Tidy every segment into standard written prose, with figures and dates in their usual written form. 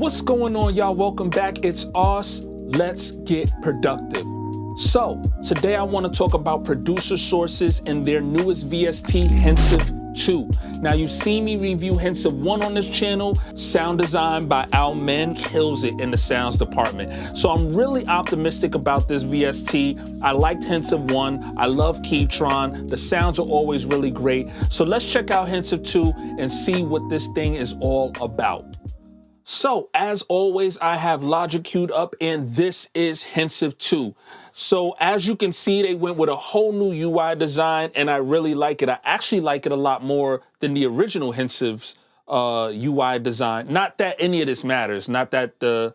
What's going on, y'all? Welcome back. It's us. Let's get productive. So today I want to talk about producer sources and their newest VST, Hensive 2. Now, you've seen me review Hensive 1 on this channel. Sound design by Al Men kills it in the sounds department. So I'm really optimistic about this VST. I liked Hensive 1. I love Keytron. The sounds are always really great. So let's check out Hensive 2 and see what this thing is all about. So as always, I have Logic queued up and this is Hensive 2. So as you can see, they went with a whole new UI design and I really like it. I actually like it a lot more than the original Hensive's UI design. Not that any of this matters, not that the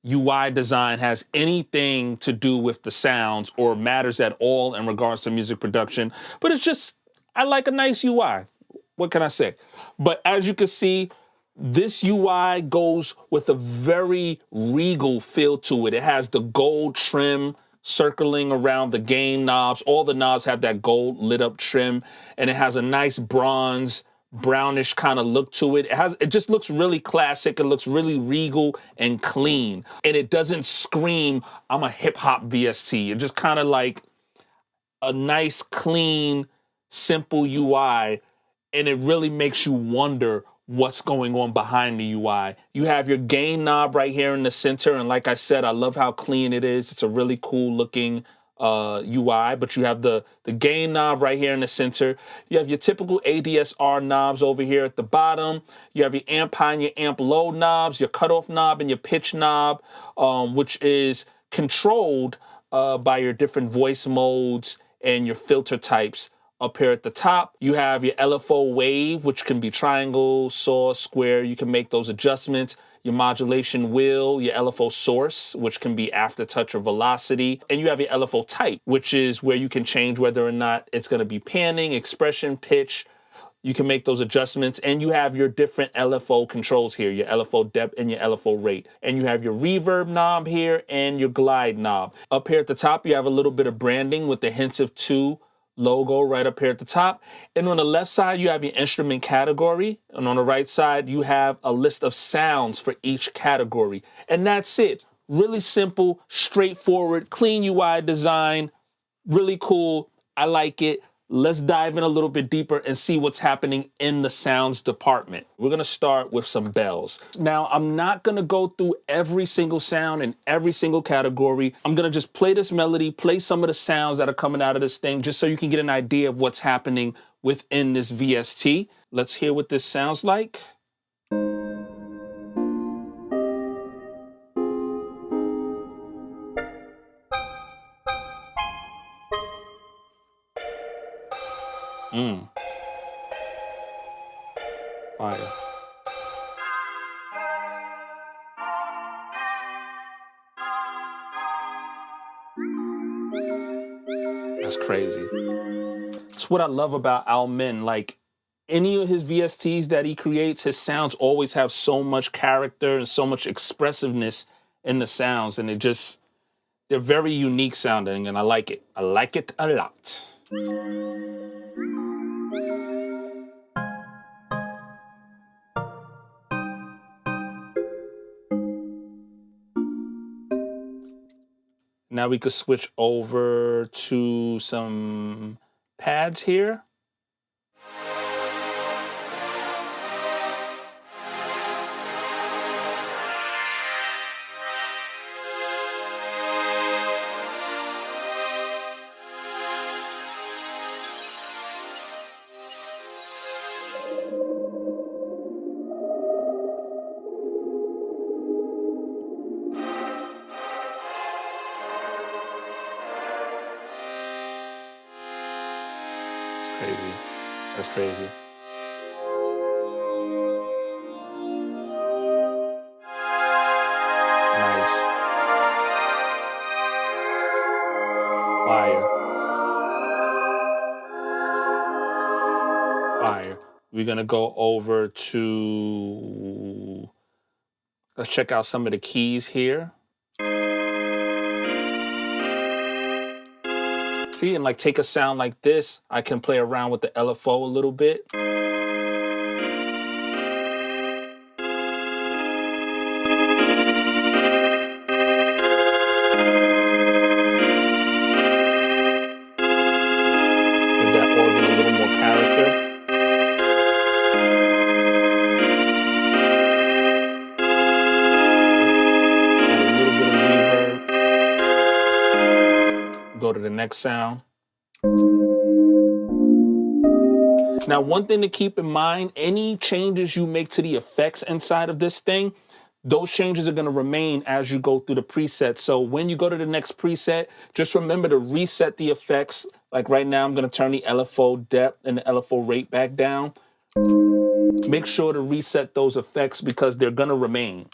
UI design has anything to do with the sounds or matters at all in regards to music production, but it's just, I like a nice UI. What can I say? But as you can see, this UI goes with a very regal feel to it. It has the gold trim circling around the gain knobs. All the knobs have that gold lit up trim, and it has a nice bronze, brownish kind of look to it. It just looks really classic. It looks really regal and clean. And it doesn't scream, I'm a hip hop VST. It's just kind of like a nice, clean, simple UI. And it really makes you wonder what's going on behind the UI. You have your gain knob right here in the center. And like I said, I love how clean it is. It's a really cool looking UI, but you have the gain knob right here in the center. You have your typical ADSR knobs over here at the bottom. You have your amp high and your amp low knobs, your cutoff knob and your pitch knob, which is controlled by your different voice modes and your filter types. Up here at the top, you have your LFO wave, which can be triangle, saw, square. You can make those adjustments. Your modulation wheel, your LFO source, which can be aftertouch or velocity. And you have your LFO type, which is where you can change whether or not it's going to be panning, expression, pitch. You can make those adjustments. And you have your different LFO controls here, your LFO depth and your LFO rate. And you have your reverb knob here and your glide knob. Up here at the top, you have a little bit of branding with the Hensive 2 logo right up here at the top. And on the left side, you have your instrument category. And on the right side, you have a list of sounds for each category. And that's it. Really simple, straightforward, clean UI design. Really cool. I like it. Let's dive in a little bit deeper and see what's happening in the sounds department. We're gonna start with some bells. Now, I'm not gonna go through every single sound in every single category. I'm gonna just play this melody, play some of the sounds that are coming out of this thing, just so you can get an idea of what's happening within this VST. Let's hear what this sounds like. Fire. That's crazy. That's what I love about Al Men. Like, any of his VSTs that he creates, his sounds always have so much character and so much expressiveness in the sounds. And they're very unique sounding, and I like it. I like it a lot. Now we could switch over to some pads here. Crazy. That's crazy. Nice. Fire. Fire. We're gonna go over to, let's check out some of the keys here. See, and like take a sound like this, I can play around with the LFO a little bit. next sound. Now, one thing to keep in mind, any changes you make to the effects inside of this thing, those changes are going to remain as you go through the preset. So when you go to the next preset, just remember to reset the effects. Like right now, I'm going to turn the LFO depth and the LFO rate back down. Make sure to reset those effects because they're going to remain.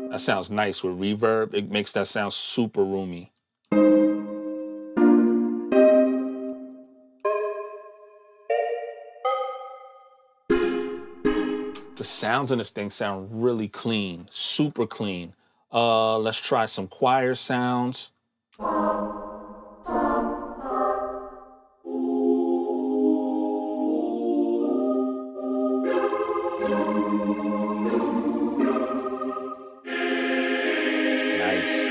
That sounds nice with reverb. It makes that sound super roomy. The sounds in this thing sound really clean, super clean. Let's try some choir sounds. Nice.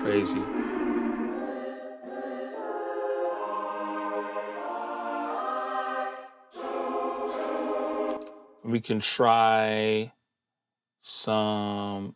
Crazy. We can try some,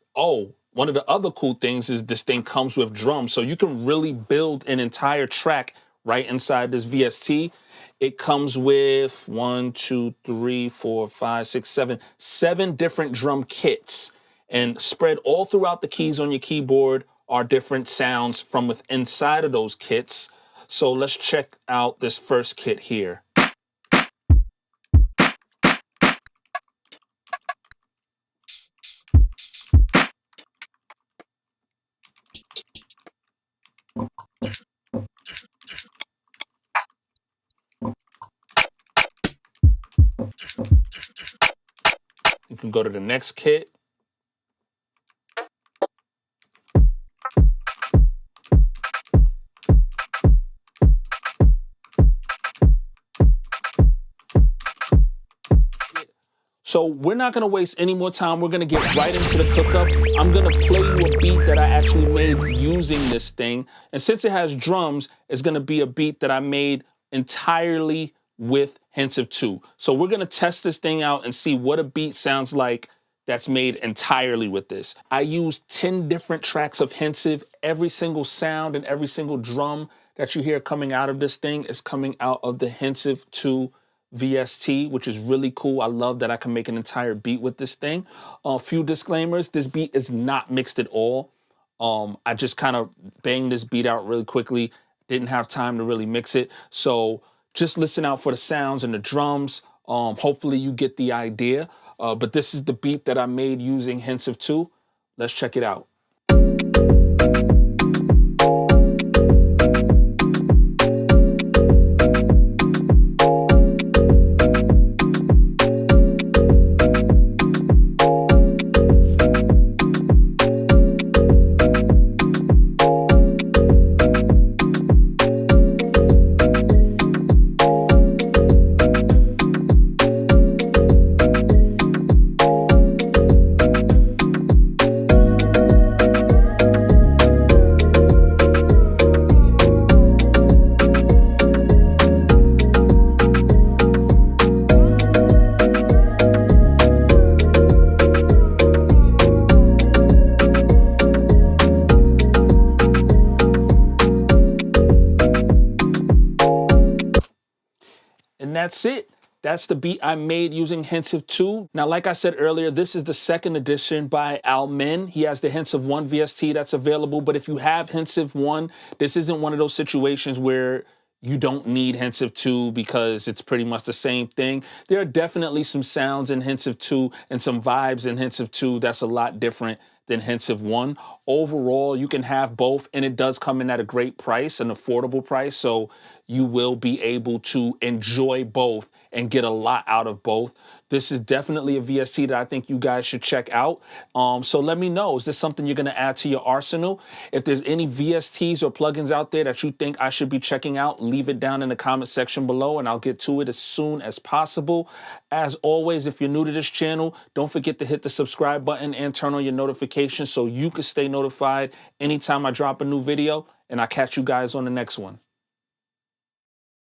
one of the other cool things is this thing comes with drums. So you can really build an entire track right inside this VST. It comes with 1, 2, 3, 4, 5, 6, 7 different drum kits. And spread all throughout the keys on your keyboard are different sounds from within inside of those kits. So let's check out this first kit here. You can go to the next kit. So we're not gonna waste any more time. We're gonna get right into the cookup. I'm gonna play you a beat that I actually made using this thing. And since it has drums, it's gonna be a beat that I made entirely with Hensive 2. So we're gonna test this thing out and see what a beat sounds like that's made entirely with this. I used 10 different tracks of Hensive. Every single sound and every single drum that you hear coming out of this thing is coming out of the Hensive 2 VST, which is really cool. I love that I can make an entire beat with this thing. A few disclaimers, this beat is not mixed at all. I just kind of banged this beat out really quickly. Didn't have time to really mix it. So just listen out for the sounds and the drums. Hopefully you get the idea. But this is the beat that I made using Hensive 2. Let's check it out. And that's it. That's the beat I made using Hensive 2. Now, like I said earlier, this is the second edition by Almen. He has the Hensive 1 VST that's available. But if you have Hensive 1, this isn't one of those situations where you don't need Hensive 2 because it's pretty much the same thing. There are definitely some sounds in Hensive 2 and some vibes in Hensive 2 that's a lot different than Hensive 1. Overall, you can have both, and it does come in at a great price, an affordable price, so you will be able to enjoy both and get a lot out of both. This is definitely a VST that I think you guys should check out. So let me know, is this something you're going to add to your arsenal? If there's any VSTs or plugins out there that you think I should be checking out, leave it down in the comment section below and I'll get to it as soon as possible. As always, if you're new to this channel, don't forget to hit the subscribe button and turn on your notifications so you can stay notified anytime I drop a new video, and I'll catch you guys on the next one.